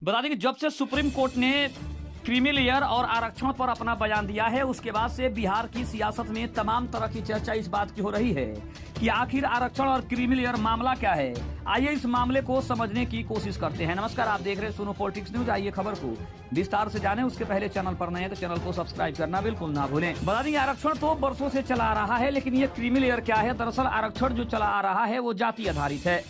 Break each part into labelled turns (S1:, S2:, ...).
S1: बता दें कि जब से सुप्रीम कोर्ट ने क्रीमी लेयर और आरक्षण पर अपना बयान दिया है, उसके बाद से बिहार की सियासत में तमाम तरह की चर्चा इस बात की हो रही है कि आखिर आरक्षण और क्रीमी लेयर मामला क्या है। आइए इस मामले को समझने की कोशिश करते हैं। नमस्कार, आप देख रहे हैं सुनो पॉलिटिक्स न्यूज। आइए खबर को विस्तार से जाने उसके पहले चैनल पर नए हैं तो चैनल को सब्सक्राइब करना बिल्कुल ना भूलें। बता दें आरक्षण तो वर्षों से चला आ रहा है, लेकिन ये क्रीमी लेयर क्या है। दरअसल आरक्षण जो चला आ रहा है वो जाति आधारित है।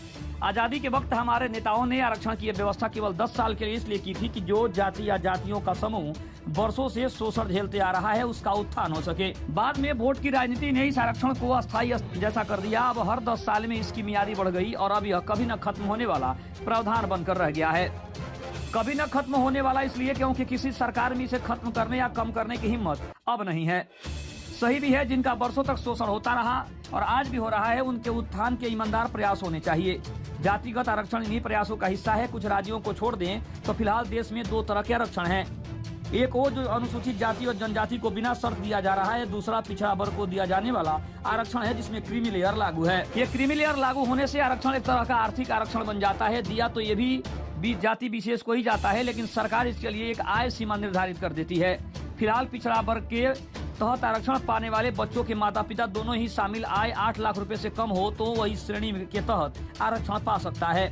S1: आजादी के वक्त हमारे नेताओं ने आरक्षण की व्यवस्था केवल 10 साल के लिए इसलिए की थी कि जो जाति या जातियों का समूह वर्षों से शोषण झेलते आ रहा है उसका उत्थान हो सके। बाद में वोट की राजनीति ने इस आरक्षण को अस्थायी जैसा कर दिया। अब हर 10 साल में इसकी मियादी बढ़ गई और अब यह कभी न खत्म होने वाला प्रावधान बनकर रह गया है। कभी न खत्म होने वाला इसलिए क्योंकि किसी सरकार में इसे खत्म करने या कम करने की हिम्मत अब नहीं है। सही भी है, जिनका वर्षों तक शोषण होता रहा और आज भी हो रहा है, उनके उत्थान के ईमानदार प्रयास होने चाहिए। जातिगत आरक्षण इन्हीं प्रयासों का हिस्सा है। कुछ राज्यों को छोड़ दें तो फिलहाल देश में 2 तरह के आरक्षण हैं। एक वो जो अनुसूचित जाति और जनजाति को बिना शर्त दिया जा रहा है, दूसरा पिछड़ा वर्ग को दिया जाने वाला आरक्षण है जिसमें क्रीमी लेयर लागू है। ये क्रीमी लेयर लागू होने से आरक्षण एक तरह का आर्थिक आरक्षण बन जाता है। दिया तो ये भी जाति विशेष को ही जाता है, लेकिन सरकार इसके लिए एक आय सीमा निर्धारित कर देती है। फिलहाल पिछड़ा वर्ग के तहत आरक्षण पाने वाले बच्चों के माता पिता दोनों ही शामिल आय 8 लाख रुपए से कम हो तो वही श्रेणी के तहत आरक्षण पा सकता है।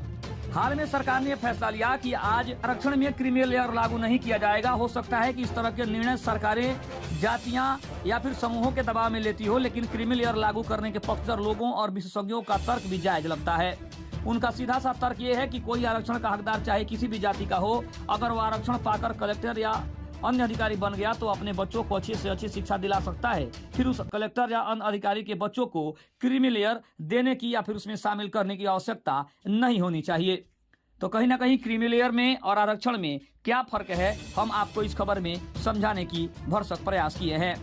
S1: हाल में सरकार ने फैसला लिया कि आज आरक्षण में क्रीमी लेयर लागू नहीं किया जाएगा। हो सकता है कि इस तरह के निर्णय सरकारें जातियां या फिर समूहों के दबाव में लेती हो, लेकिन क्रीमी लेयर लागू करने के पक्षधर लोगों और विशेषज्ञों का तर्क भी जायज लगता है। उनका सीधा सा तर्क ये है कि कोई आरक्षण का हकदार चाहे किसी भी जाति का हो, अगर वो आरक्षण पाकर कलेक्टर या अन्य अधिकारी बन गया तो अपने बच्चों को अच्छी से अच्छी शिक्षा दिला सकता है। फिर उस कलेक्टर या अन्य अधिकारी के बच्चों को क्रीमी लेयर देने की या फिर उसमें शामिल करने की आवश्यकता नहीं होनी चाहिए। तो कहीं ना कहीं क्रीमी लेयर में और आरक्षण में क्या फर्क है, हम आपको इस खबर में समझाने की भरसक प्रयास किए हैं।